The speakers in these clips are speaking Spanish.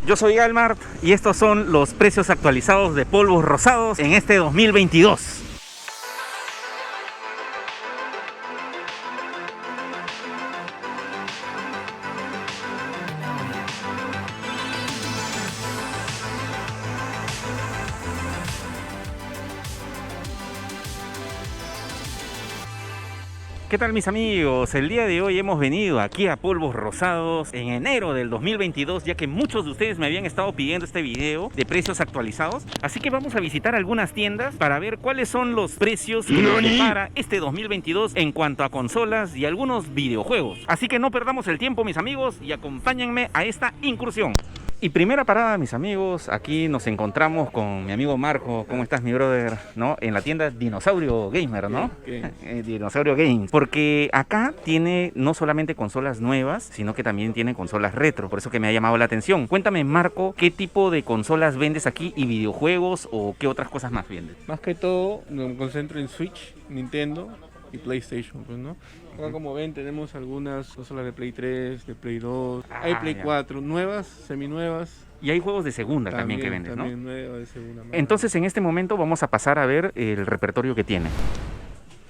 Yo soy Almart y estos son los precios actualizados de polvos rosados en este 2022. ¿Qué tal mis amigos? El día de hoy hemos venido aquí a Polvos Rosados en enero del 2022, ya que muchos de ustedes me habían estado pidiendo este video de precios actualizados. Así que vamos a visitar algunas tiendas para ver cuáles son los precios que nos depara este 2022 en cuanto a consolas y algunos videojuegos. Así que no perdamos el tiempo mis amigos y acompáñenme a esta incursión. Y primera parada, mis amigos, aquí nos encontramos con mi amigo Marco. ¿Cómo estás, mi brother? ¿No? En la tienda Dinosaurio Gamer, ¿no? Dinosaurio Games. Porque acá tiene no solamente consolas nuevas, sino que también tiene consolas retro. Por eso que me ha llamado la atención. Cuéntame, Marco, ¿qué tipo de consolas vendes aquí y videojuegos o qué otras cosas más vendes? Más que todo me concentro en Switch, Nintendo y PlayStation, pues, ¿no? Acá como ven tenemos algunas consolas de Play 3, de Play 2, hay Play 4, nuevas, seminuevas. Y hay juegos de segunda también que vendes, ¿no? También nuevas de segunda. Entonces en este momento vamos a pasar a ver el repertorio que tiene.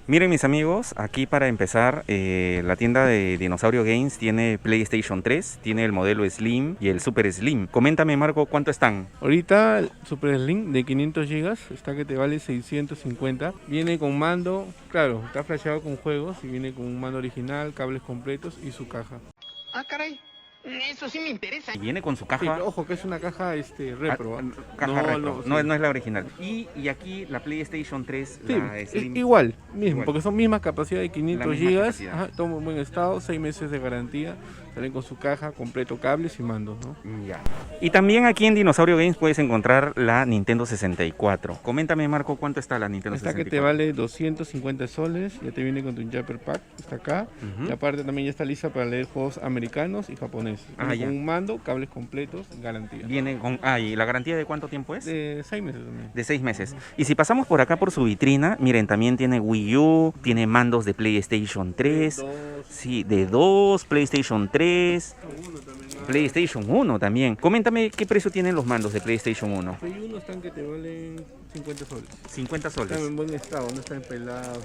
Miren mis amigos, aquí para empezar la tienda de Dinosaurio Games tiene PlayStation 3, tiene el modelo Slim y el Super Slim. Coméntame Marco, ¿cuánto están? Ahorita el Super Slim de 500 GB está que te vale 650. Viene con mando, claro, está flasheado con juegos y viene con un mando original, cables completos y su caja. Ah, caray. Eso sí me interesa. Y viene con su caja. Sí, pero ojo que es una caja repro. Caja retro, no es la original. Y aquí la PlayStation 3, sí, la Slim. Igual, porque son mismas capacidades de 500 GB. Ajá, todo en buen estado, 6 meses de garantía. Salen con su caja, completo, cables y mandos, ¿no? Ya. Y también aquí en Dinosaurio Games puedes encontrar la Nintendo 64. Coméntame, Marco, ¿cuánto está la Nintendo 64? Esta que te vale 250 soles, ya te viene con tu Jumper Pack, está acá. Y aparte también ya está lista para leer juegos americanos y japoneses. Con un mando, cables completos, garantía. Viene con... ¿y la garantía de cuánto tiempo es? De 6 meses también. De 6 meses. Y si pasamos por acá por su vitrina, miren, también tiene Wii U, tiene mandos de PlayStation 3. Sí, de 2, PlayStation 3. PlayStation 1 también. Coméntame qué precio tienen los mandos de PlayStation 1. Play 1 están que te valen 50 soles. 50 soles. Están en buen estado, no están pelados.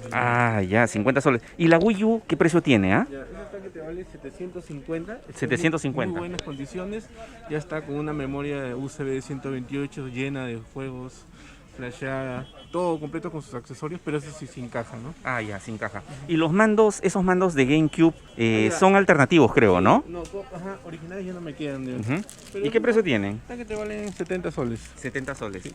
Ya, 50 soles. ¿Y la Wii U qué precio tiene, Ya, esa está que te vale 750. 750. Muy buenas condiciones. Ya está con una memoria USB de 128 llena de juegos, flasheada, todo completo con sus accesorios, pero eso sí sin caja, ¿no? Ya, sin caja. Y los mandos, esos mandos de GameCube son alternativos, creo, ¿no? No, originales ya no me quedan. ¿Y qué precio tienen? Está que te valen 70 soles. 70 soles. Sí.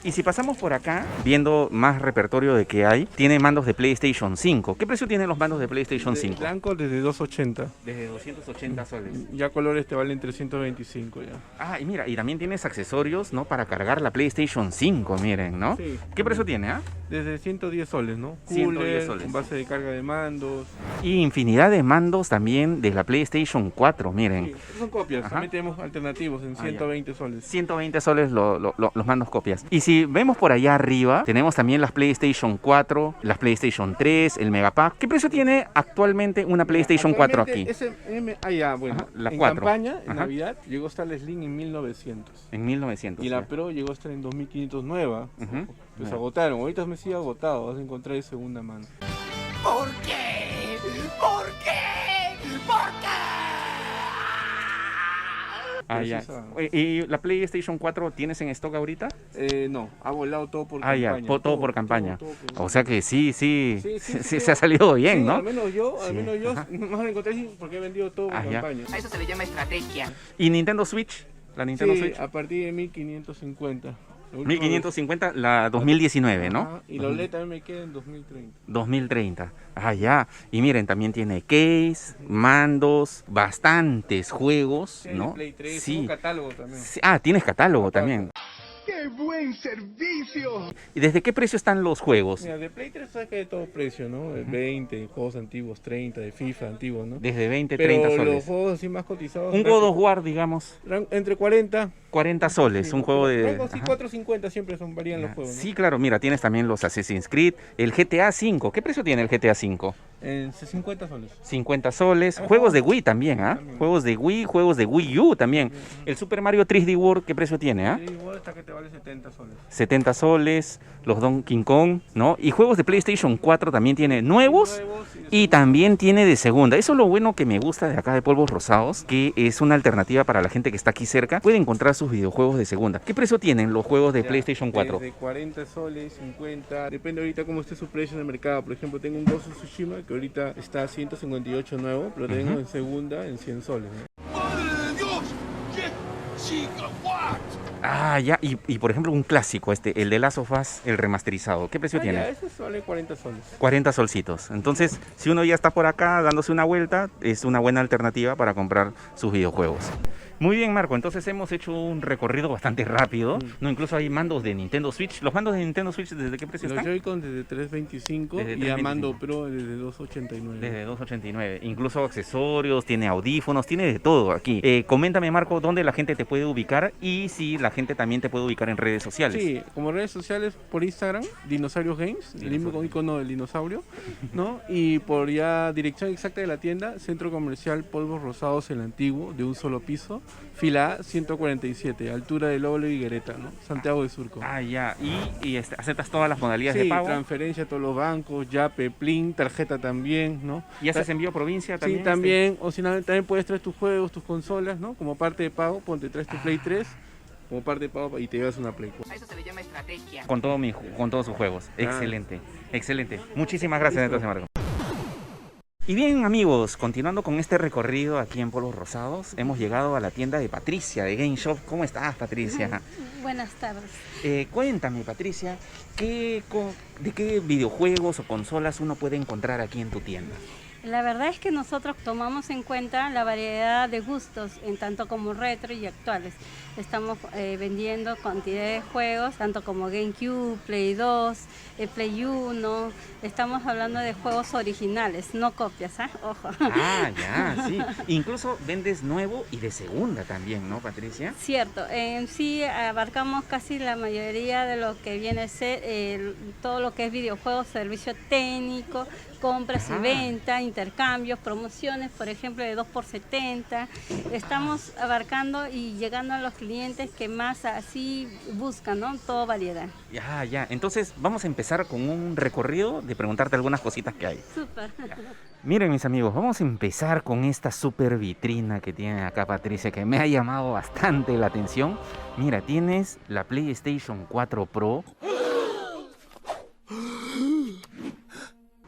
Y si pasamos por acá, viendo más repertorio de que hay, tiene mandos de PlayStation 5. ¿Qué precio tienen los mandos de PlayStation 5? Blanco desde 280. Desde 280 soles. Ya colores te valen 325 ya. Y mira, y también tienes accesorios, ¿no? Para cargar la PlayStation 5, miren, ¿no? Sí. ¿Qué precio tiene, Desde 110 soles, ¿no? 110 soles. Con base de carga de mandos. Y infinidad de mandos también de la PlayStation 4, miren. Sí, son copias, también tenemos alternativos en 120 soles. 120 soles los mandos copias. Y si vemos por allá arriba, tenemos también las PlayStation 4, las PlayStation 3, el Megapack. ¿Qué precio tiene actualmente una PlayStation 4 aquí? La en 4. Campaña, en Navidad, llegó a estar la Slim en 1900. En 1900. Y la Pro llegó a estar en 2500 nueva. Pues agotaron, ahorita me sigue agotado, vas a encontrar de segunda mano. ¿Por qué? ¿Por qué? ¿Por qué? ¿Y la PlayStation 4 tienes en stock ahorita? No, ha volado todo por campaña. Todo por campaña. O sea que sí, se ha salido bien, ¿no? Al menos yo no lo encontré porque he vendido todo por campaña. A eso se le llama estrategia. ¿Y Nintendo Switch? ¿La Nintendo Switch? A partir de 1550. 1550, la 2019, ¿no? Y la OLED también me queda en 2030. 2030. Ya. Y miren, también tiene case, mandos, bastantes juegos, ¿no? Play 3, sí. Un catálogo también. Sí. Tienes catálogo también. ¡Qué buen servicio! ¿Y desde qué precio están los juegos? Mira, de Play 3 sabes que hay de todo precio, ¿no? De 20, juegos antiguos, 30, de FIFA antiguos, ¿no? Desde 20, pero 30 soles. Los juegos así más cotizados. Un God of War, digamos. Entre 40. 40 soles, un juego de... Sí, 4.50 siempre varían los juegos, ¿no? Sí, claro, mira, tienes también los Assassin's Creed, el GTA V. ¿Qué precio tiene el GTA V? En 50 soles. 50 soles. Juegos de Wii también, ¿ah? También. Juegos de Wii, juegos de Wii U también. El Super Mario 3D World, ¿qué precio tiene, ah? Y igual está que te vale 70 soles. 70 soles, los Donkey Kong, ¿no? Y juegos de PlayStation 4 también tiene nuevos y también tiene de segunda. Eso es lo bueno que me gusta de acá de Polvos Rosados, que es una alternativa para la gente que está aquí cerca. Puede encontrar sus videojuegos de segunda. ¿Qué precio tienen los juegos de Ya, PlayStation 4? De 40 soles, 50. Depende ahorita cómo esté su precio en el mercado. Por ejemplo, tengo un Ghost of Tsushima que ahorita está a 158 nuevo, pero tengo en segunda en 100 soles, ¿no? ¡Madre de Dios! ¿Qué? ¡Gigawatt! Ah, ya. Y por ejemplo, un clásico, el de Last of Us, el remasterizado. ¿Qué precio Ah, tiene? ya, ese vale 40 soles. 40 solcitos. Entonces, si uno ya está por acá dándose una vuelta, es una buena alternativa para comprar sus videojuegos. Muy bien, Marco. Entonces hemos hecho un recorrido bastante rápido. No, incluso hay mandos de Nintendo Switch. ¿Los mandos de Nintendo Switch desde qué precio Los están? Joy-Con desde 325 Desde y a 325. mando Pro desde 289. Desde 289. Incluso accesorios, tiene audífonos, tiene de todo aquí. Coméntame, Marco, dónde la gente te puede ubicar y si la gente también te puede ubicar en redes sociales. Sí, como redes sociales por Instagram, Dinosaurio Games, el mismo icono del dinosaurio, ¿no? Y por ya dirección exacta de la tienda, Centro Comercial Polvos Rosados, el antiguo, de un solo piso, fila A 147, altura de Loble y Higuereta, ¿no? Santiago de Surco. Ah, ya. Y aceptas todas las modalidades Sí, de pago. transferencia a todos los bancos, Yape, Plin, tarjeta también, ¿no? ¿Y haces envío a provincia también? Sí, también, o si no, también puedes traer tus juegos, tus consolas, ¿no? Como parte de pago, ponte, traes tu Play 3 como parte de pago y te llevas una Play 4. A eso se le llama estrategia. Con todos sus juegos. Excelente, excelente. Muchísimas gracias, Listo. entonces, Marco. Y bien, amigos, continuando con este recorrido aquí en Polvos Rosados, hemos llegado a la tienda de Patricia de Game Shop. ¿Cómo estás, Patricia? Buenas tardes. Cuéntame, Patricia, de qué videojuegos o consolas uno puede encontrar aquí en tu tienda? La verdad es que nosotros tomamos en cuenta la variedad de gustos, en tanto como retro y actuales. Estamos vendiendo cantidad de juegos, tanto como GameCube, Play 2, Play 1. Estamos hablando de juegos originales, no copias, ¿eh? Ojo. Ah, ya, sí. Incluso vendes nuevo y de segunda también, ¿no, Patricia? Cierto, en sí abarcamos casi la mayoría de lo que viene a ser todo lo que es videojuegos, servicio técnico, compras y venta, intercambios, promociones, por ejemplo, de 2x70. Estamos abarcando y llegando a los clientes que más así buscan, ¿no? Todo variedad. Ya, ya. Entonces vamos a empezar con un recorrido de preguntarte algunas cositas que hay. Súper. Miren, mis amigos, vamos a empezar con esta super vitrina que tiene acá Patricia, que me ha llamado bastante la atención. Mira, tienes la PlayStation 4 Pro.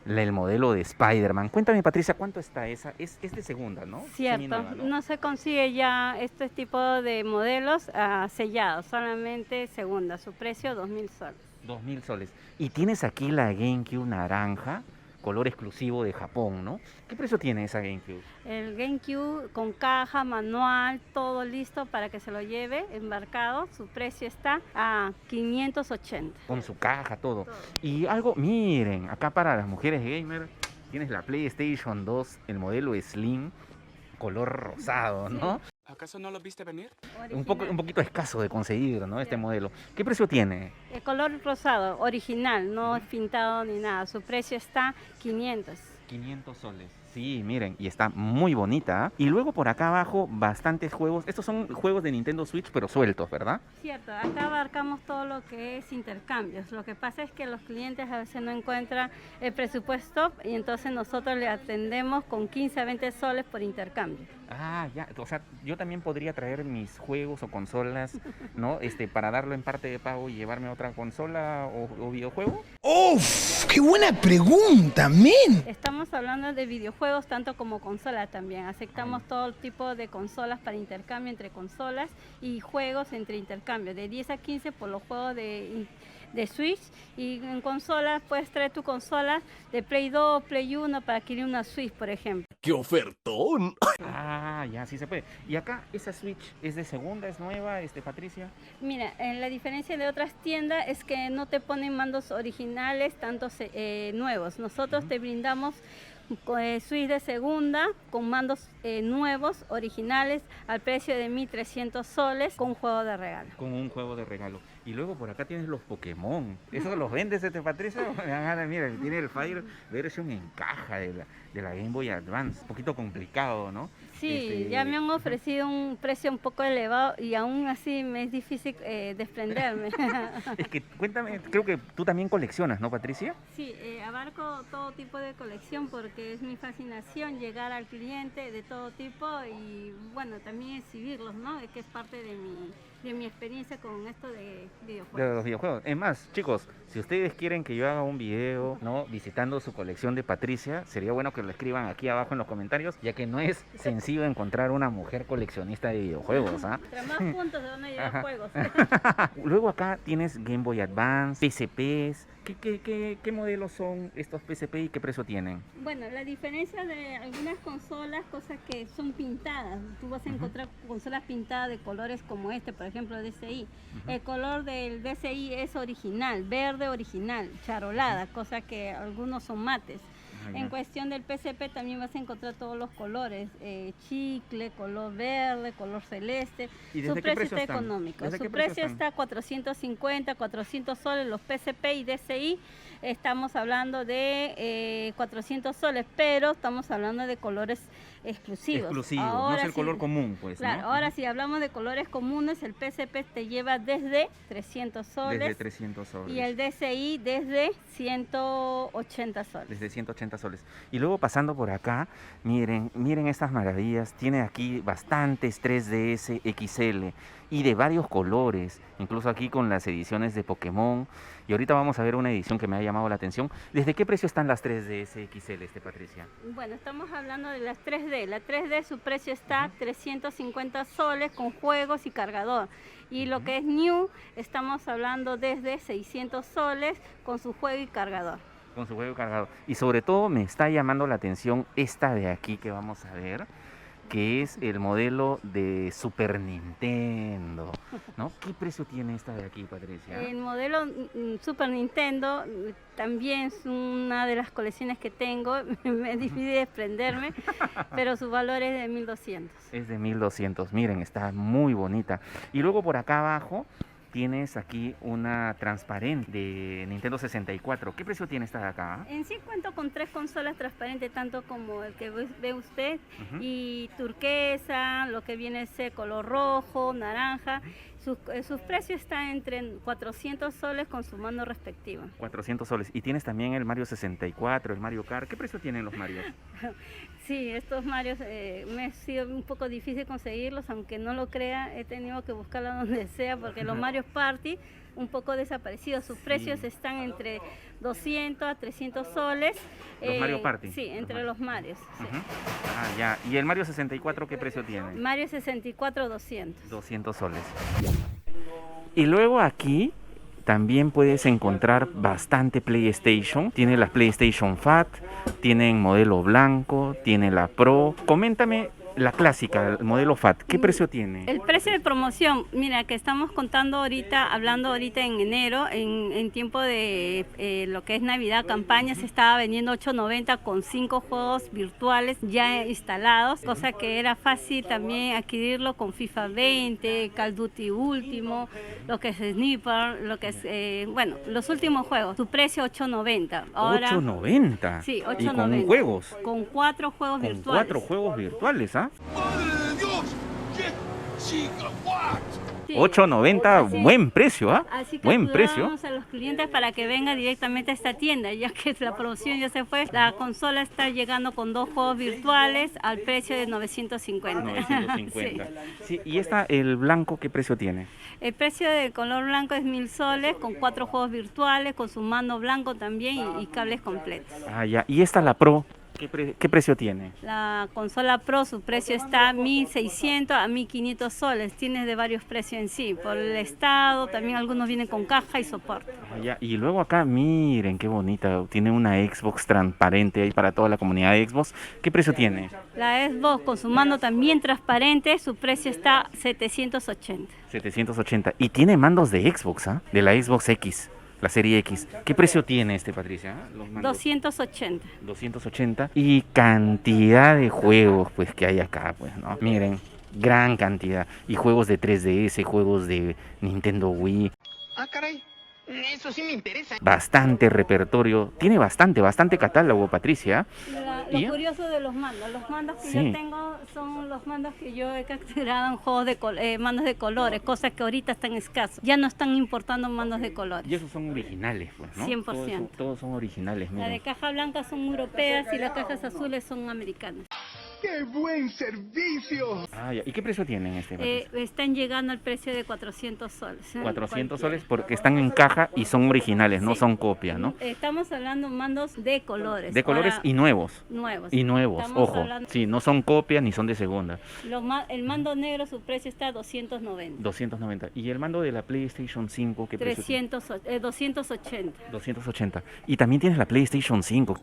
El modelo de Spider-Man. Cuéntame, Patricia, ¿cuánto está esa? Es de segunda, ¿no? Cierto, Seminueva, ¿no? no se consigue ya este tipo de modelos sellados, solamente segunda, su precio 2.000 soles. 2.000 soles. Y tienes aquí la GameCube naranja, color exclusivo de Japón, ¿no? ¿Qué precio tiene esa GameCube? El GameCube con caja, manual, todo listo para que se lo lleve embarcado. Su precio está a 580. Con su caja, todo. Y algo, miren, acá para las mujeres gamer tienes la PlayStation 2, el modelo Slim, color rosado, ¿no? ¿Acaso no lo viste venir? Un poquito escaso de conseguir, ¿no? Este modelo. ¿Qué precio tiene? El color rosado, original, no es pintado ni nada. Su precio está 500. 500 soles. Sí, miren, y está muy bonita. ¿Ah? Y luego por acá abajo, bastantes juegos. Estos son juegos de Nintendo Switch, pero sueltos, ¿verdad? Cierto, acá abarcamos todo lo que es intercambios. Lo que pasa es que los clientes a veces no encuentran el presupuesto y entonces nosotros le atendemos con 15 a 20 soles por intercambio. Ah, ya. O sea, yo también podría traer mis juegos o consolas, ¿no? Para darlo en parte de pago y llevarme otra consola o videojuego. ¡Uf! ¡Qué buena pregunta, men! Estamos hablando de videojuegos tanto como consola también. Aceptamos todo tipo de consolas para intercambio entre consolas y juegos entre intercambio. De 10 a 15 por los juegos de Switch, y en consolas puedes traer tu consola de Play 2, Play 1 para adquirir una Switch, por ejemplo. ¡Qué ofertón! Ah, ya, sí se puede. Y acá, ¿esa Switch es de segunda, es nueva, Patricia? Mira, la diferencia de otras tiendas es que no te ponen mandos originales, tantos nuevos. Nosotros te brindamos Switch de segunda con mandos nuevos, originales, al precio de 1.300 soles con un juego de regalo. Con un juego de regalo. Y luego por acá tienes los Pokémon. ¿Eso los vendes, Patricia? Mira, tiene el Fire Version en caja de la Game Boy Advance. Un poquito complicado, ¿no? Sí, ya me han ofrecido un precio un poco elevado y aún así me es difícil desprenderme. Es que cuéntame, creo que tú también coleccionas, ¿no, Patricia? Sí, abarco todo tipo de colección porque es mi fascinación llegar al cliente de todo tipo y bueno, también exhibirlos, ¿no? Es que es parte de mi experiencia con esto de videojuegos. De los videojuegos. Es más, chicos, si ustedes quieren que yo haga un video, ¿no?, visitando su colección de Patricia, sería bueno que lo escriban aquí abajo en los comentarios, ya que no es sencillo encontrar una mujer coleccionista de videojuegos, ¿ah? Entre más puntos se van a llevar juegos. Luego acá tienes Game Boy Advance, PSPs. ¿Qué modelos son estos PSP y qué precio tienen? Bueno, la diferencia de algunas consolas, cosas que son pintadas. Tú vas a encontrar consolas pintadas de colores como este, por ejemplo, DCI. El color del DCI es original, verde original, charolada, cosa que algunos son mates. En cuestión del PSP también vas a encontrar todos los colores, chicle, color verde, color celeste. ¿Y Su desde qué precio precio está están? económico. ¿Desde Su qué precio precio están? está 450, 400 soles, los PSP y DCI. Estamos hablando de 400 soles, pero estamos hablando de colores exclusivos. Exclusivos, no Ahora es el sí, color común, pues, claro, ¿no? ahora si hablamos de colores comunes, el PSP te lleva desde 300 soles. Desde 300 soles. Y el DCI desde 180 soles. Desde 180 soles. Y luego pasando por acá, miren estas maravillas. Tiene aquí bastantes 3DS XL y de varios colores, incluso aquí con las ediciones de Pokémon. Y ahorita vamos a ver una edición que me ha llamado la atención. ¿Desde qué precio están las 3DS XL, Patricia? Bueno, estamos hablando de las 3D. La 3D, su precio está 350 soles con juegos y cargador. Y lo que es New, estamos hablando desde 600 soles con su juego y cargador. Con su juego cargado. Y sobre todo me está llamando la atención esta de aquí que vamos a ver, que es el modelo de Super Nintendo, ¿no? ¿Qué precio tiene esta de aquí, Patricia? El modelo Super Nintendo también es una de las colecciones que tengo, me es difícil desprenderme, pero su valor es de 1.200. Es de 1.200, miren, está muy bonita. Y luego por acá abajo tienes aquí una transparente de Nintendo 64. ¿Qué precio tiene esta de acá? En sí cuento con 3 consolas transparentes, tanto como el que ve usted, y turquesa, lo que viene a ser color rojo, naranja. Sus precios están entre 400 soles con su mando respectivo. 400 soles. Y tienes también el Mario 64, el Mario Kart. ¿Qué precio tienen los Marios? Sí, estos Marios me ha sido un poco difícil conseguirlos, aunque no lo crea, he tenido que buscarlos donde sea, porque los Mario Party un poco desaparecidos. Sus precios están entre 200 a 300 soles. ¿Los Mario Party? Sí, entre los Marios. Sí. Ah, ya. ¿Y el Mario 64 qué precio tiene? Mario 64, 200. 200 soles. Y luego aquí también puedes encontrar bastante PlayStation. Tiene la PlayStation Fat, tienen modelo blanco, tiene la Pro. Coméntame la clásica, el modelo Fat, ¿qué precio tiene? El precio de promoción, mira, que estamos hablando ahorita en enero, en tiempo de lo que es Navidad, campaña, se estaba vendiendo 8.90 con 5 juegos virtuales ya instalados, cosa que era fácil también adquirirlo con FIFA 20, Call of Duty Último, lo que es Sniper, lo que es, bueno, los últimos juegos. Su precio 8.90. Ahora, 8.90. Sí, 8.90. ¿Y con juegos? Con 4 juegos Con virtuales. 4 juegos virtuales, ¿ah? ¡Madre de Dios! ¡Qué gigawatt! Sí. 8.90, Así- buen precio, ¿ah? Así que Buen precio. ayudamos a los clientes para que vengan directamente a esta tienda, ya que la promoción ya se fue. La consola está llegando con 2 juegos virtuales al precio de 950. 950. Sí. Sí, ¿y el blanco qué precio tiene? El precio del color blanco es 1.000 soles, con 4 juegos virtuales, con su mando blanco también y cables completos. Ah, ya. ¿Y la Pro? ¿Qué precio tiene? La consola Pro, su precio está 1.600 a 1.500 soles. Tiene de varios precios en sí, por el estado, también algunos vienen con caja y soporte. Ah, ya. Y luego acá, miren qué bonita, tiene una Xbox transparente ahí para toda la comunidad de Xbox. ¿Qué precio tiene? La Xbox con su mando también transparente, su precio está 780. 780. Y tiene mandos de Xbox, ¿ah? De la Xbox X. La serie X. ¿Qué precio tiene este, Patricia? Los mandos. 280. 280. Y cantidad de juegos pues que hay acá, pues, ¿no? Miren, gran cantidad. Y juegos de 3DS, juegos de Nintendo Wii. Ah, caray. Eso sí me interesa. Bastante repertorio. Tiene bastante catálogo, Patricia. Lo ¿Y? curioso de los mandos que Sí. yo tengo son los mandos que yo he capturado en juegos de mandos de colores, cosas que ahorita están escasos. Ya no están importando mandos de colores. Y esos son originales, pues, ¿no? 100%. Todos son originales, La de miren. caja blanca son europeas y las cajas azules son americanas. ¡Qué buen servicio! Ah, ya. ¿Y qué precio tienen este, Patricia? Están llegando al precio de 400 soles. 400 Cualquiera. soles porque están en caja y son originales, no Sí. son copia, ¿no? Estamos hablando mandos de colores. De colores Ahora, y nuevos. nuevos. Y nuevos, Estamos ojo. hablando- Sí, no son copia ni son de segunda. El mando negro, su precio está a 290. 290. ¿Y el mando de la PlayStation 5 qué precio tiene? 280. 280. Y también tienes la PlayStation 5.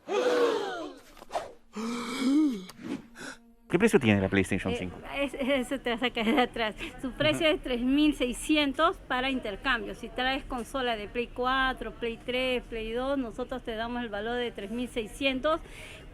¿Qué precio tiene la PlayStation 5? Eso te vas a caer de atrás. Su precio es 3.600 para intercambio. Si traes consola de Play 4, Play 3, Play 2, nosotros te damos el valor de 3.600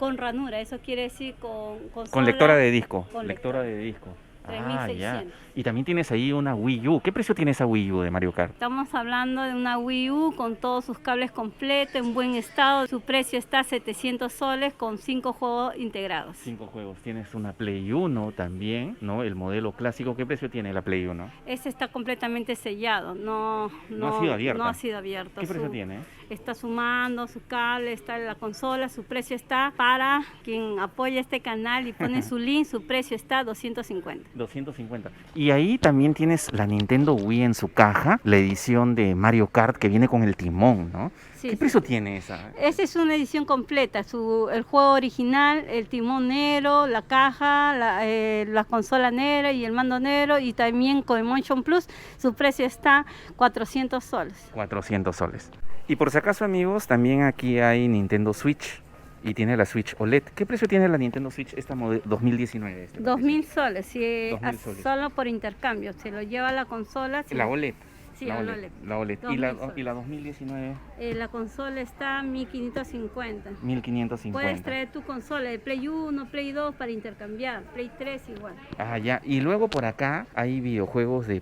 con ranura. Eso quiere decir con consola. Con lectora de disco. Con Lectora lectora. de disco. Ah, 3.600. ya. Y también tienes ahí una Wii U. ¿Qué precio tiene esa Wii U de Mario Kart? Estamos hablando de una Wii U con todos sus cables completos, en buen estado. Su precio está a 700 soles con 5 juegos integrados. 5 juegos. Tienes una Play 1 también, ¿no? El modelo clásico. ¿Qué precio tiene la Play 1? Ese está completamente sellado, no ha sido abierta. No ha sido abierto. ¿Qué precio tiene? Está sumando su cable, está en la consola, su precio está para quien apoya este canal y pone su link, su precio está a 250. 250. Y ahí también tienes la Nintendo Wii en su caja, la edición de Mario Kart que viene con el timón, ¿no? Sí, ¿Qué sí. precio tiene esa? Esa es una edición completa, el juego original, el timón negro, la caja, la consola negra y el mando negro y también con Motion Plus, su precio está 400 soles. 400 soles. Y por si acaso, amigos, también aquí hay Nintendo Switch y tiene la Switch OLED. ¿Qué precio tiene la Nintendo Switch esta 2019? 2.000 soles, si 2.000 soles. solo por intercambio, se lo lleva la consola. si- La OLED. Sí, la la OLED. OLED. La OLED. 2.000 soles. ¿Y la 2019? La consola está a 1.550. 1550. Puedes traer tu consola de Play 1, Play 2 para intercambiar, Play 3 igual. Ah, ya. Y luego por acá hay videojuegos de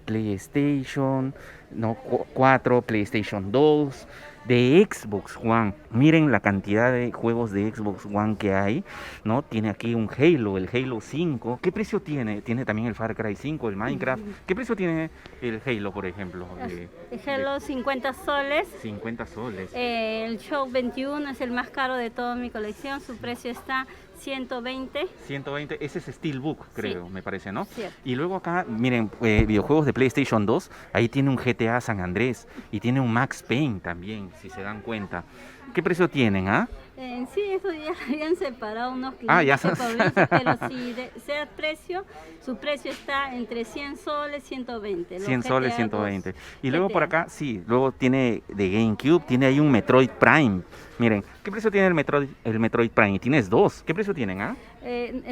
PlayStation, no, 4, PlayStation 2, de Xbox One. Miren la cantidad de juegos de Xbox One que hay, ¿no? Tiene aquí un Halo, el Halo 5. ¿Qué precio tiene? Tiene también el Far Cry 5, el Minecraft. ¿Qué precio tiene el Halo, por ejemplo? El Halo 50 soles. 50 soles. El Show 21 es el más caro de toda mi colección, su precio está 120. 120, ese es Steelbook, creo, me parece, ¿no? Cierto. Y luego acá, miren, videojuegos de PlayStation 2, ahí tiene un GTA San Andrés y tiene un Max Payne también, si se dan cuenta. ¿Qué precio tienen, ah? En sí, eso ya habían separado unos Ah, ya clientes son- por veces, pero si sea precio, su precio está entre 100 soles, 120. los 100 soles, GTA 120. 2. Y luego por GTA. acá, sí, luego tiene de GameCube, tiene ahí un Metroid Prime. Miren, ¿qué precio tiene el Metroid Prime? Y tienes dos. ¿Qué precio tienen, ah?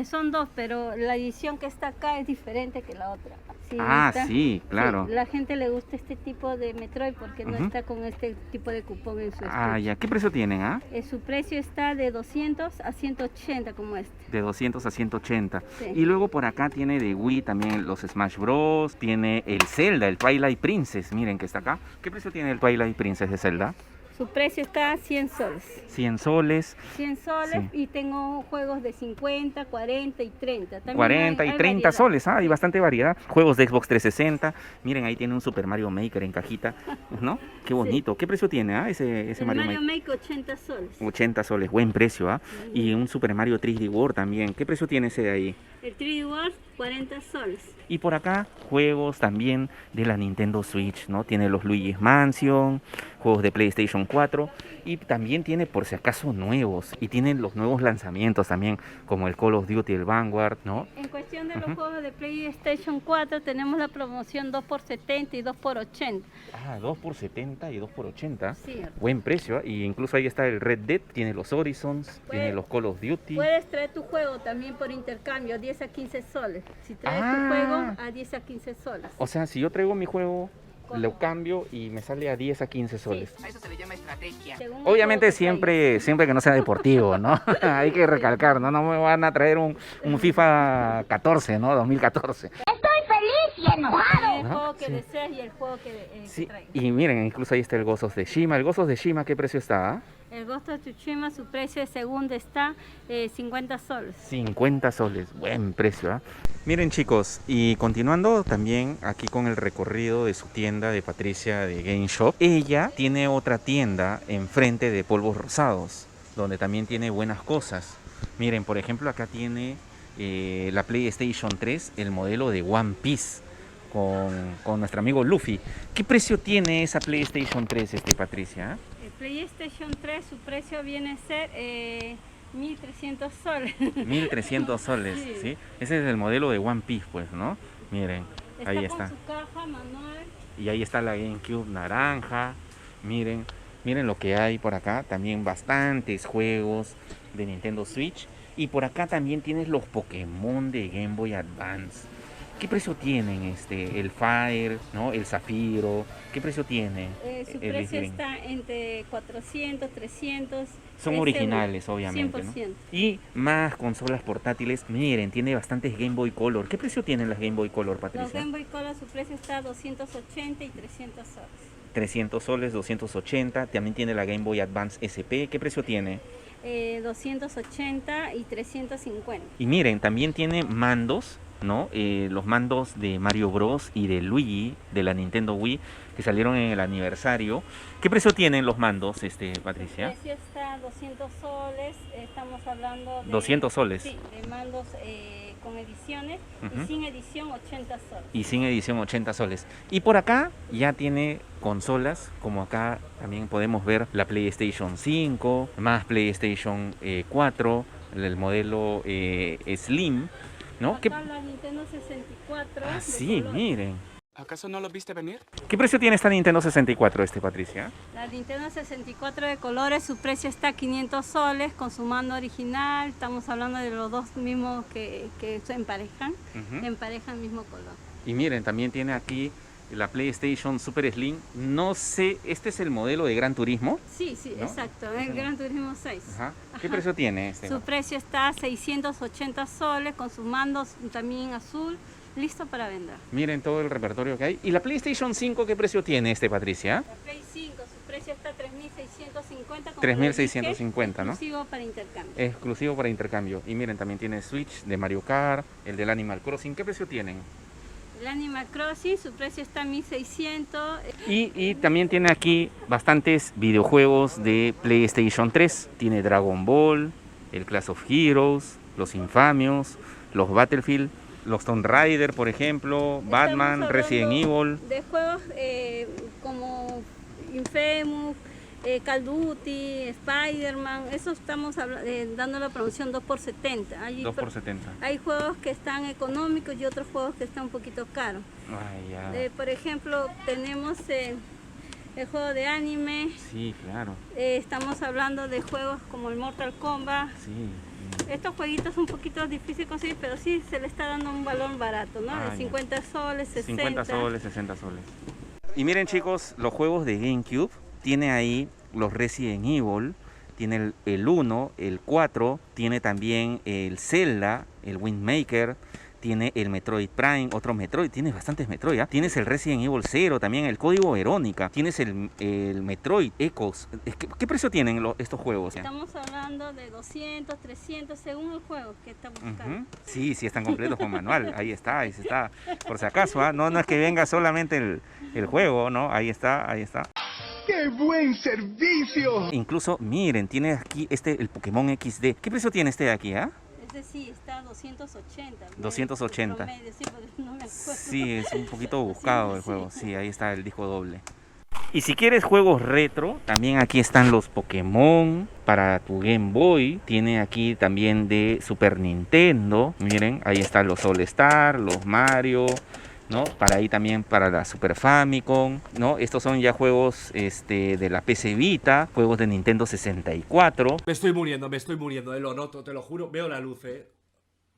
Son dos, pero la edición que está acá es diferente que la otra. Sí, Ah, sí, claro. sí, la gente le gusta este tipo de Metroid porque no Ujú. está con este tipo de cupón en su Ah, estuche. ya. ¿Qué precio tienen, ah? Su precio está de 200 a 180 como este. De 200 a 180. Sí. Y luego por acá tiene de Wii también los Smash Bros. Tiene el Zelda, el Twilight Princess. Miren que está acá. ¿Qué precio tiene el Twilight Princess de Zelda? Su precio está a 100 soles. 100 soles. 100 soles Sí. y tengo juegos de 50, 40 y 30. También 40 y hay 30 variedad. soles, hay bastante variedad. Juegos de Xbox 360. Miren, ahí tiene un Super Mario Maker en cajita, ¿no? Qué bonito. ¿Qué precio tiene, ese El Mario Mario Maker? Maker 80 soles. 80 soles, buen precio, ¿ah? Y un Super Mario 3D World también. ¿Qué precio tiene ese de ahí? El 3D World 40 soles. Y por acá, juegos también de la Nintendo Switch, ¿no? Tiene los Luigi's Mansion, juegos de PlayStation 4 y también tiene por si acaso nuevos. Y tienen los nuevos lanzamientos también, como el Call of Duty, el Vanguard, ¿no? En cuestión de los Ujú. juegos de PlayStation 4 tenemos la promoción 2x70 y 2x80. Ah, 2 por 70 y 2 por 80. Sí. Buen precio, ¿ah? Y incluso ahí está el Red Dead, tiene los Horizons, Puede- tiene los Call of Duty. Puedes traer tu juego también por intercambio, 10 a 15 soles. Si traes Ah. tu juego, a 10 a 15 soles. O sea, si yo traigo mi juego lo cambio y me sale a 10 a 15 soles. A eso se le llama estrategia. Según Obviamente el juego que siempre que no sea deportivo, ¿no? Hay que recalcar, ¿no? No me van a traer un FIFA 14, ¿no? 2014. traigas. El ¿No? juego que Sí. deseas y el juego que Sí, traigas. y miren, incluso ahí está el Ghost of Tsushima. ¿El Ghost of Tsushima qué precio está? ¿Ah? El Ghost of Tsushima, su precio de segunda está 50 soles. 50 soles, buen precio, ¿ah? Miren chicos, y continuando también aquí con el recorrido de su tienda de Patricia de Game Shop, ella tiene otra tienda enfrente de Polvos Rosados, donde también tiene buenas cosas. Miren, por ejemplo, acá tiene la PlayStation 3, el modelo de One Piece, con nuestro amigo Luffy. ¿Qué precio tiene esa PlayStation 3, Patricia? El PlayStation 3, su precio viene a ser 1.300 soles. 1300 soles, Sí. ¿sí? Ese es el modelo de One Piece, pues, ¿no? Miren, ahí Está está. con su caja, manual. Y ahí está la GameCube naranja. Miren, miren lo que hay por acá. También bastantes juegos de Nintendo Switch. Y por acá también tienes los Pokémon de Game Boy Advance. ¿Qué precio tienen el Fire, ¿no? El Zafiro? ¿Qué precio tiene? Su el precio Slim? está entre 400, 300. Son es originales, seguro, obviamente, ¿no? 100%. Y más consolas portátiles. Miren, tiene bastantes Game Boy Color. ¿Qué precio tienen las Game Boy Color, Los Patricia? Game Boy Color, su precio está 280 y 300 soles. 300 soles, 280. También tiene la Game Boy Advance SP. ¿Qué precio tiene? 280 y 350. Y miren, también tiene mandos, ¿no? Los mandos de Mario Bros. Y de Luigi, de la Nintendo Wii, que salieron en el aniversario. ¿Qué precio tienen los mandos, Patricia? El precio está 200 soles, estamos hablando de... 200 soles. Sí, de mandos con ediciones Ujú. y sin edición 80 soles. Y sin edición 80 soles. Y por acá ya tiene consolas, como acá también podemos ver la PlayStation 5, más PlayStation 4, el modelo Slim, ¿no? ¿Qué... Acá la Nintendo 64. Ah, de sí, color. miren. ¿Acaso no lo viste venir? ¿Qué precio tiene esta Nintendo 64, Patricia? La Nintendo 64 de colores, su precio está 500 soles con su mando original. Estamos hablando de los dos mismos que se emparejan, Ujú. emparejan el mismo color. Y miren, también tiene aquí la PlayStation Super Slim. No sé, este es el modelo de Gran Turismo. Sí, sí, ¿No? exacto, el Gran Turismo 6. Ajá. ¿Qué Ajá. precio tiene este? Su precio está 680 soles con sus mandos también azul, listo para vender. Miren todo el repertorio que hay. ¿Y la PlayStation 5 qué precio tiene, Patricia? La Play 5, su precio está 3.650. como 3.650, lo dije, ¿no? exclusivo para intercambio. Exclusivo para intercambio. Y miren, también tiene Switch de Mario Kart, el del Animal Crossing. ¿Qué precio tienen? El Animal Crossing, su precio está 1.600. Y también tiene aquí bastantes videojuegos de PlayStation 3. Tiene Dragon Ball, el Clash of Heroes, los Infamios, los Battlefield, los Tomb Raider, por ejemplo, Batman, Estamos Resident hablando Evil. de juegos como Infamous, Call of Duty, Spider-Man, eso estamos dando la promoción 2 por 70. 2 por 70. Hay juegos que están económicos y otros juegos que están un poquito caros. Ay, ya. Por ejemplo, tenemos el juego de anime, Sí, claro. estamos hablando de juegos como el Mortal Kombat. Sí. Estos jueguitos son un poquito difíciles de conseguir, pero sí se le está dando un valor barato, ¿no? Ah, ya. De 50 soles, 60. 50 soles, 60 soles. Y miren chicos, los juegos de GameCube, tiene ahí los Resident Evil, tiene el 1, el 4, tiene también el Zelda, el Wind Maker, tiene el Metroid Prime, otro Metroid, tienes bastantes Metroid, ¿ah? Tienes el Resident Evil 0 también, el Código Verónica, tienes el Metroid Echoes. ¿Qué precio tienen estos juegos? Estamos hablando de 200, 300, según el juego que estamos buscando. Ujú. Sí, sí, están completos con manual. Ahí está. Por si acaso, ¿ah? No es que venga solamente el juego, ¿no? Ahí está. ¡Qué buen servicio! Incluso, miren, tiene aquí el Pokémon XD. ¿Qué precio tiene este de aquí, ah? Este sí, está 280. 280. Promedio, sí, porque no me acuerdo. Sí, es un poquito buscado el Sí, juego. sí. Sí, ahí está el disco doble. Y si quieres juegos retro, también aquí están los Pokémon para tu Game Boy. Tiene aquí también de Super Nintendo. Miren, ahí están los All Star, los Mario, ¿no? Para ahí también para la Super Famicom, ¿no? Estos son ya juegos de la PC Vita, juegos de Nintendo 64. Me estoy muriendo, lo noto, te lo juro, veo la luz,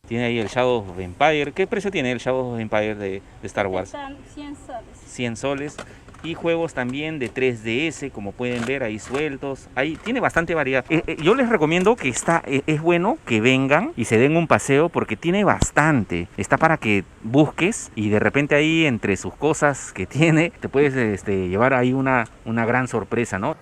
Tiene ahí el Shadow of Empire. ¿Qué precio tiene el Shadow of Empire de Star Wars? Están 100 soles. 100 soles. Y juegos también de 3DS, como pueden ver ahí sueltos. Ahí tiene bastante variedad. Yo les recomiendo que es bueno que vengan y se den un paseo porque tiene bastante. Está para que busques y de repente ahí entre sus cosas que tiene te puedes llevar ahí una gran sorpresa, ¿no?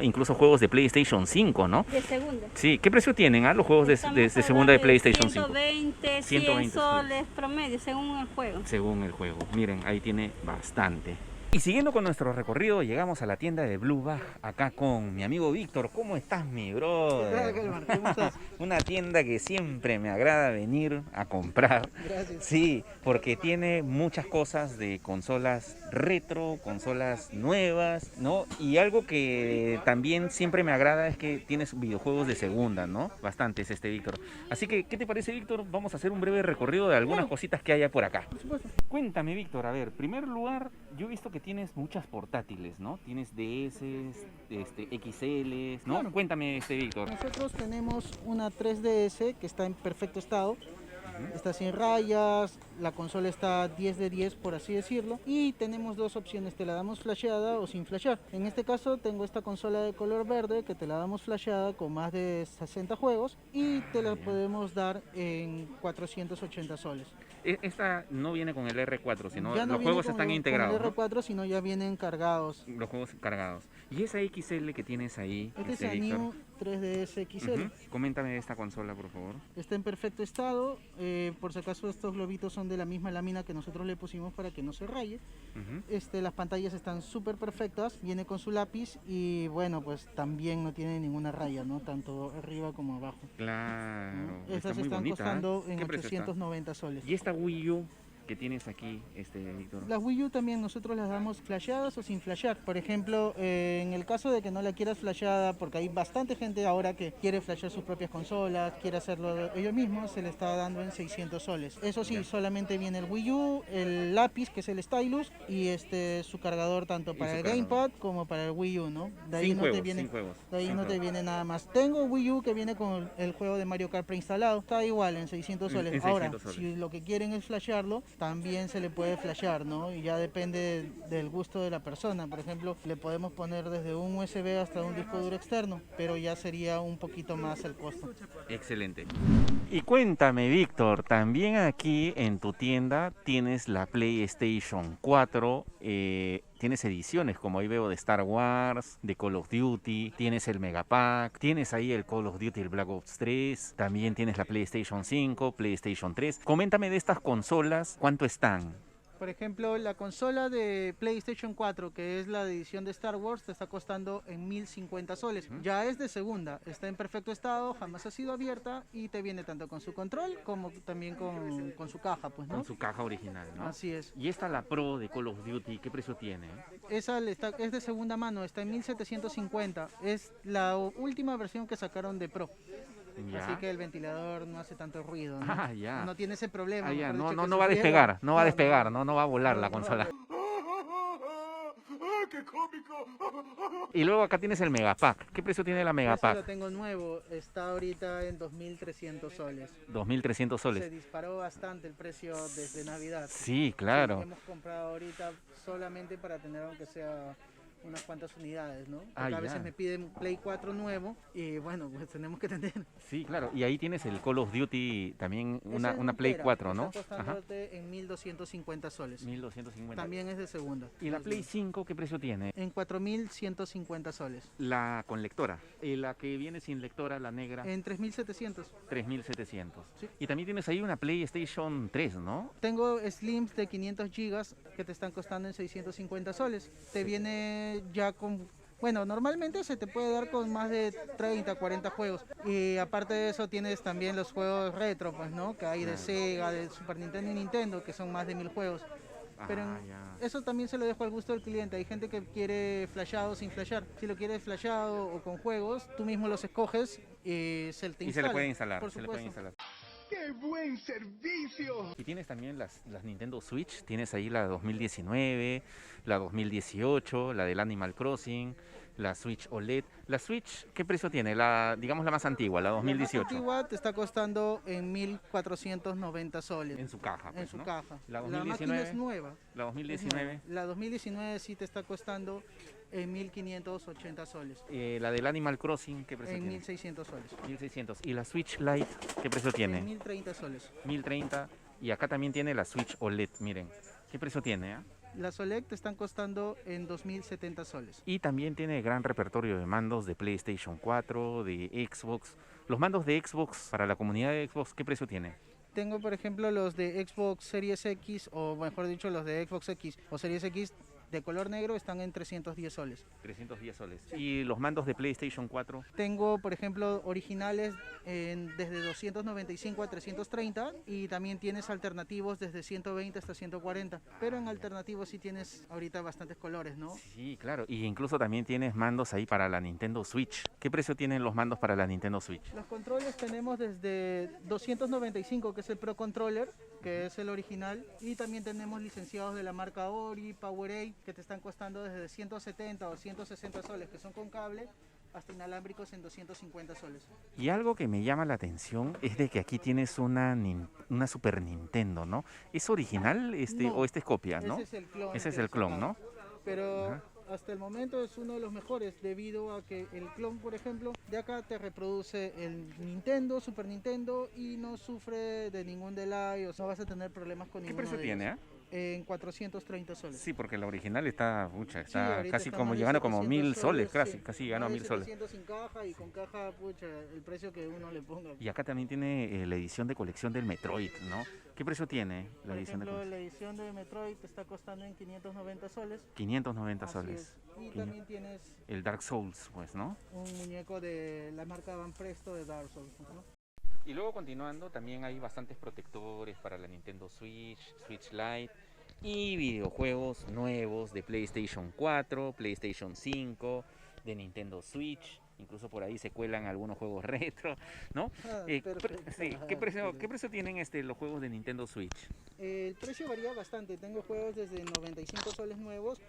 Incluso juegos de PlayStation 5, ¿no? De segunda. Sí, ¿qué precio tienen los juegos de segunda de PlayStation 5? 120, 100 soles promedio, según el juego. Según el juego. Miren, ahí tiene bastante. Y siguiendo con nuestro recorrido, llegamos a la tienda de Blue Bag, acá con mi amigo Víctor. ¿Cómo estás, mi brother? ¿Cómo estás? Una tienda que siempre me agrada venir a comprar. Gracias. Sí, porque tiene muchas cosas de consolas retro, consolas nuevas, ¿no? Y algo que también siempre me agrada es que tienes videojuegos de segunda, ¿no? Bastantes, Víctor. Así que, ¿qué te parece, Víctor? Vamos a hacer un breve recorrido de algunas cositas que haya por acá. Por supuesto. Cuéntame, Víctor, a ver, en primer lugar, yo he visto que tienes muchas portátiles, ¿no? Tienes DS, XL, ¿no? Claro. Cuéntame, Víctor. Nosotros tenemos una 3DS que está en perfecto estado. Está sin rayas, la consola está 10 de 10 por así decirlo, y tenemos dos opciones, te la damos flasheada o sin flashear. En este caso tengo esta consola de color verde que te la damos flasheada con más de 60 juegos y te la podemos dar en 480 soles. Esta no viene con el R4, sino Ya no los viene juegos con están el- integrados, con el R4, sino ya vienen cargados. ¿no? Los juegos cargados. ¿Y esa XL que tienes ahí, Este es el Víctor? New 3DS XL. Ujú. Coméntame de esta consola, por favor. Está en perfecto estado, por si acaso estos globitos son de la misma lámina que nosotros le pusimos para que no se raye. Ujú. Las pantallas están súper perfectas, viene con su lápiz y bueno, pues también no tiene ninguna raya, ¿no? Tanto arriba como abajo. Claro. ¿no? Está Estas muy están bonita, costando en ¿Qué precio está? 890 soles. ¿Y esta Wii U que tienes aquí, Víctor? Las Wii U también nosotros las damos flasheadas o sin flashear. Por ejemplo, en el caso de que no la quieras flasheada, porque hay bastante gente ahora que quiere flashear sus propias consolas, quiere hacerlo ellos mismos, se le está dando en 600 soles. Eso sí, solamente viene el Wii U, el lápiz, que es el stylus, y su cargador tanto Y para su el cargador. Gamepad como para el Wii U, ¿no? De ahí Sin no juegos, te viene, sin juegos. de ahí Sin no te juegos. viene nada más. Tengo Wii U que viene con el juego de Mario Kart preinstalado, está igual en 600 soles. En Ahora, 600 soles. si lo que quieren es flashearlo, también se le puede flashear, ¿no? Y ya depende del gusto de la persona. Por ejemplo, le podemos poner desde un USB hasta un disco duro externo, pero ya sería un poquito más el costo. Excelente. Y cuéntame, Víctor, también aquí en tu tienda tienes la PlayStation 4, tienes ediciones como ahí veo de Star Wars, de Call of Duty, tienes el Megapack, tienes ahí el Call of Duty, el Black Ops 3, también tienes la PlayStation 5, PlayStation 3. Coméntame de estas consolas, ¿cuánto están? Por ejemplo, la consola de PlayStation 4, que es la edición de Star Wars, te está costando en 1050 soles. Ya es de segunda, está en perfecto estado, jamás ha sido abierta y te viene tanto con su control como también con su caja, pues, ¿no? Con su caja original, ¿no? Así es. Y esta, la Pro de Call of Duty, ¿qué precio tiene? Esa es de segunda mano, está en 1750. Es la última versión que sacaron de Pro. Ya. Así que el ventilador no hace tanto ruido, ¿no? Ah, ya. No tiene ese problema. Ah, ya. mejor No, dicho, no, que no se va a friega. despegar, no va a despegar, no. no va a volar la No, consola. ¡Qué cómico! Y luego acá tienes el Megapack. ¿Qué precio tiene la Ese lo Megapack? tengo nuevo, está ahorita en 2.300 soles. 2.300 Se soles. disparó bastante el precio desde Navidad. Sí, claro. Sí, hemos comprado ahorita solamente para tener aunque sea unas cuantas unidades, ¿no? Porque Ah, a ya. veces me piden Play 4 nuevo y bueno, pues tenemos que tener. Sí, claro. Y ahí tienes el Call of Duty, también Esa es una Play entera, 4, ¿no? Está Ajá. costándote en 1.250 soles. 1.250. También es de segunda. ¿Y la Play 5 qué precio tiene? En 4.150 soles. La con lectora. La que viene sin lectora, la negra, En 3.700. 3.700. Sí. Y también tienes ahí una PlayStation 3, ¿no? Tengo Slims de 500 gigas que te están costando en 650 soles. Te viene ya con... Bueno, normalmente se te puede dar con más de 30, 40 juegos. Y aparte de eso tienes también los juegos retro, pues, ¿no? Que hay de Sega, de Super Nintendo y Nintendo, que son más de 1000 juegos. Pero Ah, ya. eso también se lo dejo al gusto del cliente. Hay gente que quiere flashado o sin flashar. Si lo quieres flashado o con juegos, tú mismo los escoges y se te Y instala. se le puede instalar, Por se le puede supuesto. instalar. ¡Qué buen servicio! Y tienes también las Nintendo Switch, tienes ahí la 2019, la 2018, la del Animal Crossing, La Switch OLED. La Switch, ¿qué precio tiene? La, digamos, la más antigua, la 2018. La más antigua te está costando en 1.490 soles. En su caja, pues, En su ¿no? caja. La máquina 2019. es nueva. La es 2019. nueva. La 2019 sí te está costando en 1.580 soles. La del Animal Crossing, ¿qué precio En tiene? 1.600 soles. 1600. ¿Y la Switch Lite, qué precio tiene? En 1.030 soles. 1030. Y acá también tiene la Switch OLED, miren. ¿Qué precio tiene? Las OLED te están costando en 2.070 soles. Y también tiene gran repertorio de mandos de PlayStation 4, de Xbox. Los mandos de Xbox, para la comunidad de Xbox, ¿qué precio tiene? Tengo, por ejemplo, los de Xbox Series X, o mejor dicho, los de Xbox X o Series X de color negro están en 310 soles. 310 soles. ¿Y los mandos de PlayStation 4? Tengo, por ejemplo, originales desde 295 a 330 y también tienes alternativos desde 120 hasta 140. Pero en alternativos sí tienes ahorita bastantes colores, ¿no? Sí, claro. Y incluso también tienes mandos ahí para la Nintendo Switch. ¿Qué precio tienen los mandos para la Nintendo Switch? Los controles tenemos desde 295, que es el Pro Controller, que es el original, y también tenemos licenciados de la marca Ori, PowerA, que te están costando desde 170 o 160 soles, que son con cable, hasta inalámbricos en 250 soles. Y algo que me llama la atención es de que aquí tienes una Super Nintendo, ¿no? ¿Es original No, o este es copia, no? Ese es el clon. Ese es que el le clon, sacaron. ¿no? Pero Ajá. hasta el momento es uno de los mejores, debido a que el clon, por ejemplo, de acá te reproduce el Nintendo, Super Nintendo, y no sufre de ningún delay, o sea, no vas a tener problemas con ¿Qué ninguno precio de tiene, ellos. En 430 soles. Sí, porque la original está, Sí, está ahorita casi está como más de llegando como 700 1000 soles, casi, sí. casi llegando a Más de 1000 soles. 700 sin caja, y con caja, pucha, el precio que uno le ponga. Y acá también tiene la edición de colección del Metroid, ¿no? ¿Qué precio tiene la Por edición de ejemplo, colección? la edición de Metroid te está costando en 590 soles. 590 Así soles. es. Y Quini- también tienes El Dark Souls, pues, ¿no? un muñeco de la marca Van Presto de Dark Souls, ¿no? Y luego continuando, también hay bastantes protectores para la Nintendo Switch, Switch Lite y videojuegos nuevos de PlayStation 4, PlayStation 5, de Nintendo Switch. Incluso por ahí se cuelan algunos juegos retro, ¿no? Perfecto. Sí, ¿qué precio tienen los juegos de Nintendo Switch? El precio varía bastante. Tengo juegos desde 95 soles nuevos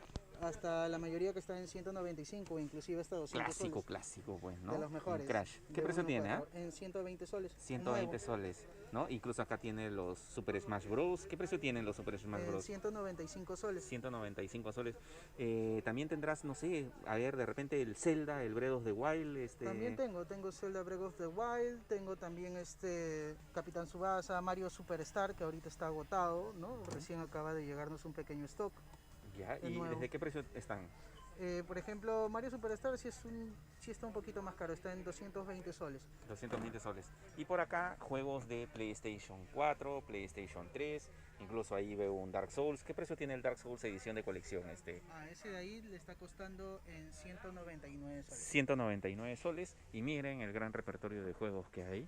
hasta la mayoría que están en 195, inclusive hasta 200 Clásico, soles. clásico, pues, ¿no? De los mejores. Un Crash. ¿Qué De precio 1 tiene? a 4, En 120 soles. 120 nuevo. soles, ¿no? Incluso acá tiene los Super Smash Bros. ¿Qué precio tienen los Super Smash En Bros? 195 soles. 195 soles. También tendrás, no sé, a ver, de repente el Zelda, el Breath of the Wild, También tengo Zelda Breath of the Wild, tengo también Capitán Tsubasa, Mario Superstar, que ahorita está agotado, ¿no? Recién acaba de llegarnos un pequeño stock. Ya, de ¿y nuevo. desde qué precio están? Por ejemplo, Mario Superstar sí está un poquito más caro, está en 220 soles. 220 soles. Y por acá, juegos de PlayStation 4, PlayStation 3, incluso ahí veo un Dark Souls. ¿Qué precio tiene el Dark Souls edición de colección? Ese de ahí le está costando en 199 soles. 199 soles. Y miren el gran repertorio de juegos que hay.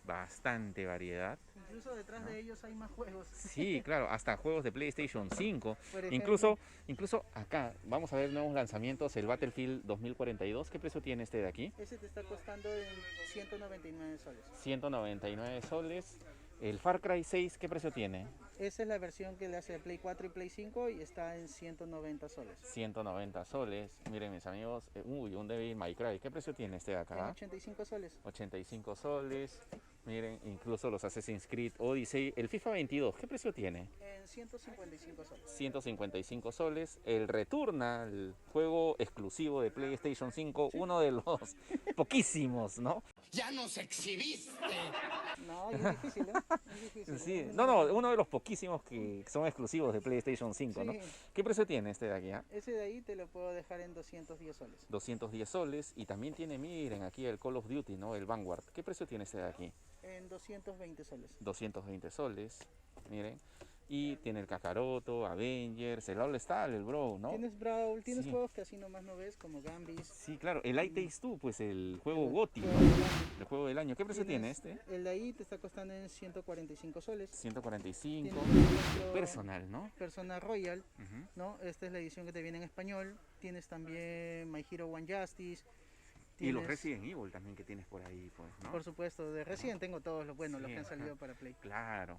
Bastante variedad. Incluso detrás de ellos hay más juegos. Sí, claro, hasta juegos de PlayStation 5. Por Incluso acá, vamos a ver nuevos lanzamientos, el Battlefield 2042. ¿Qué precio tiene este de aquí? Ese te está costando en 199 soles. 199 soles. El Far Cry 6, ¿qué precio tiene? Esa es la versión que le hace Play 4 y Play 5 y está en 190 soles. 190 soles. Miren mis amigos, un Devil May Cry. ¿Qué precio tiene este de En acá? 85 soles. 85 soles. Miren, incluso los Assassin's Creed Odyssey. El FIFA 22, ¿qué precio tiene? En 155 soles. 155 soles. El Returnal, juego exclusivo de PlayStation 5, uno de los poquísimos, ¿no? ¡Ya nos exhibiste! No, es difícil, ¿eh? Es difícil. Sí, no, uno de los poquísimos que son exclusivos de PlayStation 5, ¿no? Sí. ¿Qué precio tiene este de aquí? Ese de ahí te lo puedo dejar en 210 soles. 210 soles. Y también tiene, miren, aquí el Call of Duty, ¿no? El Vanguard. ¿Qué precio tiene este de aquí? En 220 soles. 220 soles, miren. Y tiene el Kakaroto, Avengers, el All Star, el Bro, ¿no? Tienes Brawl, tienes Sí. juegos que así nomás no ves, como Gambis. Sí, claro. El I Takes Two, pues el juego GOTY, el juego del año. ¿Qué precio tiene este? El de ahí te está costando en 145 soles. 145. Tienes, por ejemplo, Personal, ¿no? Persona Royal, Ujú. ¿no? Esta es la edición que te viene en español. Tienes también My Hero One Justice. Y los Tienes, Resident Evil también que tienes por ahí, pues, ¿no? Por supuesto, de Resident tengo todos los buenos, los Sí, que han ajá. salido para Play. Claro.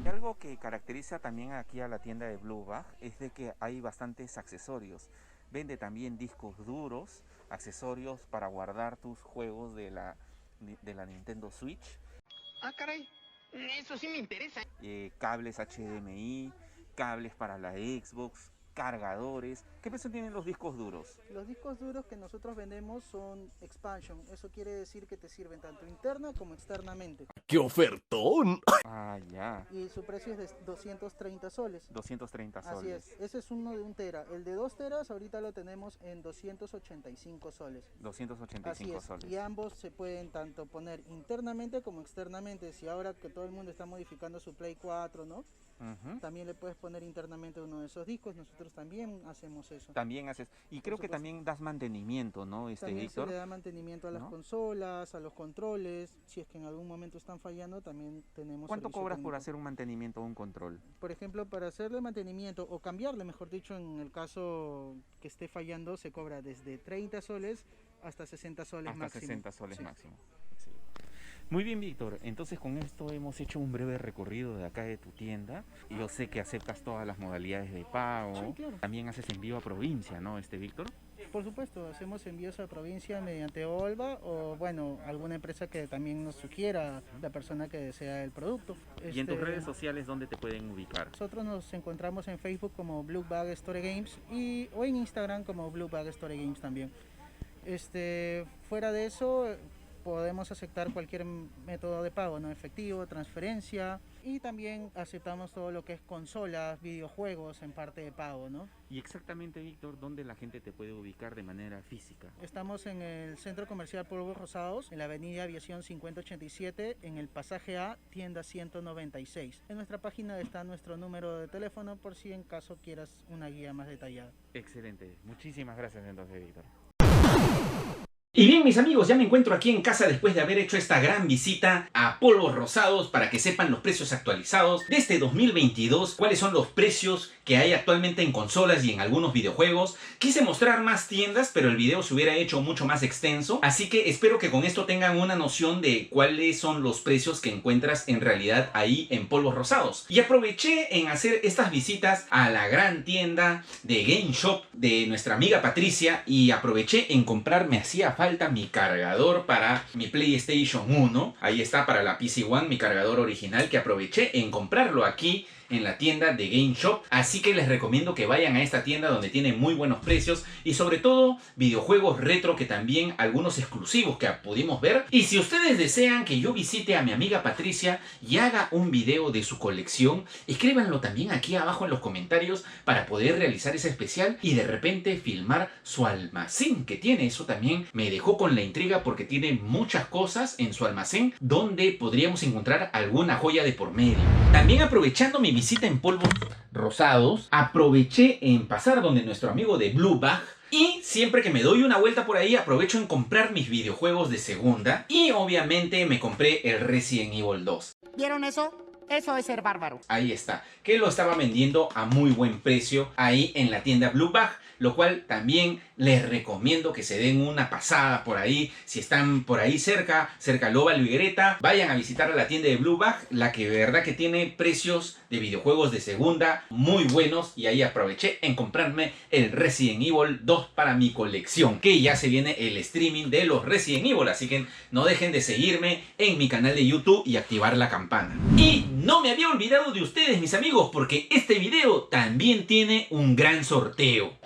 Y algo que caracteriza también aquí a la tienda de Blue Bag es de que hay bastantes accesorios. Vende también discos duros, accesorios para guardar tus juegos de la Nintendo Switch. Ah, caray. Eso sí me interesa. Cables HDMI, cables para la Xbox, cargadores. ¿Qué precio tienen los discos duros? Los discos duros que nosotros vendemos son expansion. Eso quiere decir que te sirven tanto interna como externamente. ¡Qué ofertón! Ah, ya. Y su precio es de 230 soles. 230 soles. Así es. Ese es uno de 1 tera. El de 2 teras ahorita lo tenemos en 285 soles. 285 Así es. soles. Y ambos se pueden tanto poner internamente como externamente. Si ahora que todo el mundo está modificando su Play 4, ¿no? También le puedes poner internamente uno de esos discos. Nosotros también hacemos eso. También haces, y creo que también das mantenimiento, ¿no, También Víctor? se le da mantenimiento a las ¿No? consolas, a los controles. Si es que en algún momento están fallando, también tenemos. ¿Cuánto servicio cobras por técnico. hacer un mantenimiento o un control? Por ejemplo, para hacerle mantenimiento o cambiarle, mejor dicho, en el caso que esté fallando, se cobra desde 30 soles hasta 60 soles Hasta máximo. 60 soles Sí. máximo. Sí. Muy bien, Víctor. Entonces con esto hemos hecho un breve recorrido de acá de tu tienda. Yo sé que aceptas todas las modalidades de pago. Sí, claro. También haces envío a provincia, ¿no, Víctor? Por supuesto, hacemos envíos a provincia mediante Olva o, bueno, alguna empresa que también nos sugiera la persona que desea el producto. Y en tus Este, redes sociales, ¿dónde te pueden ubicar? Nosotros nos encontramos en Facebook como Blue Bag Store Games o en Instagram como Blue Bag Store Games también. Fuera de eso, podemos aceptar cualquier método de pago, ¿no? Efectivo, transferencia, y también aceptamos todo lo que es consolas, videojuegos en parte de pago, ¿no? Y exactamente, Víctor, ¿dónde la gente te puede ubicar de manera física? Estamos en el Centro Comercial Polvos Rosados, en la avenida Aviación 5087, en el pasaje A, tienda 196. En nuestra página está nuestro número de teléfono por si en caso quieras una guía más detallada. Excelente. Muchísimas gracias entonces, Víctor. Y bien, mis amigos, ya me encuentro aquí en casa después de haber hecho esta gran visita a Polvos Rosados para que sepan los precios actualizados de este 2022, cuáles son los precios que hay actualmente en consolas y en algunos videojuegos. Quise mostrar más tiendas, pero el video se hubiera hecho mucho más extenso, así que espero que con esto tengan una noción de cuáles son los precios que encuentras en realidad ahí en Polvos Rosados. Y aproveché en hacer estas visitas a la gran tienda de Game Shop de nuestra amiga Patricia y aproveché en comprar, me hacía falta mi cargador para mi PlayStation 1. Ahí está, para la PC One, mi cargador original, que aproveché en comprarlo aquí en la tienda de Game Shop. Así que les recomiendo que vayan a esta tienda donde tiene muy buenos precios y sobre todo videojuegos retro, que también algunos exclusivos que pudimos ver. Y si ustedes desean que yo visite a mi amiga Patricia y haga un video de su colección, escríbanlo también aquí abajo en los comentarios para poder realizar ese especial y de repente filmar su almacén que tiene. Eso también me dejó con la intriga porque tiene muchas cosas en su almacén donde podríamos encontrar alguna joya de por medio. También, aprovechando mi visita en Polvos Rosados, aproveché en pasar donde nuestro amigo de Blue Bag. Y siempre que me doy una vuelta por ahí, aprovecho en comprar mis videojuegos de segunda. Y obviamente me compré el Resident Evil 2. ¿Vieron eso? Eso es ser bárbaro. Ahí está, que lo estaba vendiendo a muy buen precio ahí en la tienda Blue Bag, lo cual también les recomiendo que se den una pasada por ahí. Si están por ahí cerca a Lóbalo y Greta, vayan a visitar a la tienda de Blue Bag, la que de verdad que tiene precios de videojuegos de segunda muy buenos. Y ahí aproveché en comprarme el Resident Evil 2 para mi colección, que ya se viene el streaming de los Resident Evil, así que no dejen de seguirme en mi canal de YouTube y activar la campana. Y no me había olvidado de ustedes, mis amigos, porque este video también tiene un gran sorteo.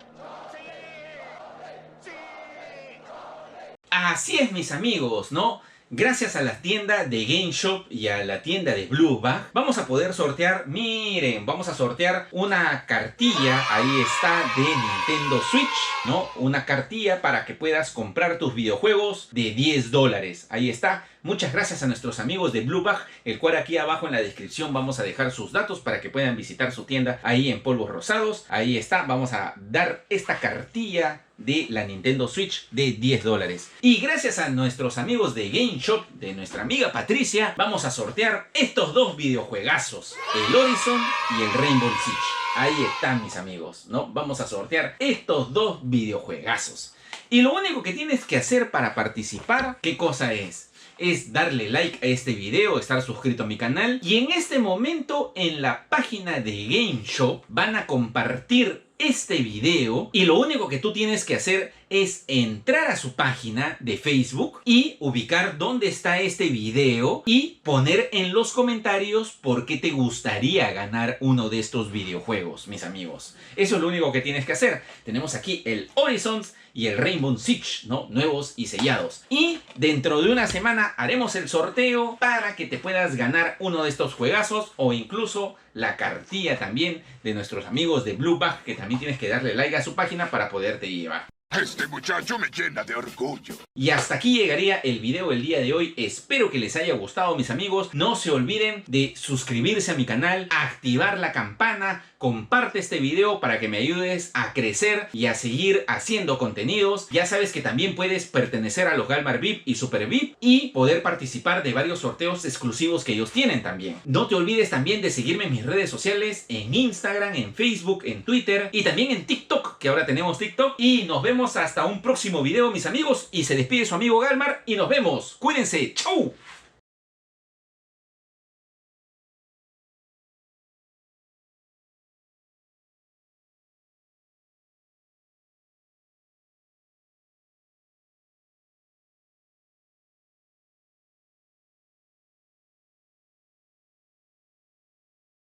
Así es, mis amigos, ¿no? Gracias a la tienda de Game Shop y a la tienda de Blue Bag, vamos a poder sortear, miren, vamos a sortear una cartilla, ahí está, de Nintendo Switch, ¿no? Una cartilla para que puedas comprar tus videojuegos de $10. Ahí está. Muchas gracias a nuestros amigos de Blue Bag, el cual aquí abajo en la descripción vamos a dejar sus datos para que puedan visitar su tienda ahí en Polvos Rosados. Ahí está, vamos a dar esta cartilla de la Nintendo Switch de $10. Y gracias a nuestros amigos de Game Shop, de nuestra amiga Patricia, vamos a sortear estos dos videojuegazos, el Horizon y el Rainbow Six. Ahí están, mis amigos, ¿no? Vamos a sortear estos dos videojuegazos. Y lo único que tienes que hacer para participar, ¿qué cosa es? Es darle like a este video, estar suscrito a mi canal, y en este momento en la página de Game Shop van a compartir este video y lo único que tú tienes que hacer es entrar a su página de Facebook y ubicar dónde está este video y poner en los comentarios por qué te gustaría ganar uno de estos videojuegos, mis amigos. Eso es lo único que tienes que hacer. Tenemos aquí el Horizons y el Rainbow Six, ¿no? Nuevos y sellados. Y dentro de una semana haremos el sorteo para que te puedas ganar uno de estos juegazos o incluso la cartilla también de nuestros amigos de Bluebag, que también tienes que darle like a su página para poderte llevar. Este muchacho me llena de orgullo. Y hasta aquí llegaría el video del día de hoy. Espero que les haya gustado, mis amigos. No se olviden de suscribirse a mi canal, activar la campana, comparte este video para que me ayudes a crecer y a seguir haciendo contenidos. Ya sabes que también puedes pertenecer a los Galmar VIP y Super VIP y poder participar de varios sorteos exclusivos que ellos tienen también. No te olvides también de seguirme en mis redes sociales, en Instagram, en Facebook, en Twitter y también en TikTok, que ahora tenemos TikTok. Y nos vemos hasta un próximo video, mis amigos. Y se despide su amigo Galmar y nos vemos. Cuídense. ¡Chau!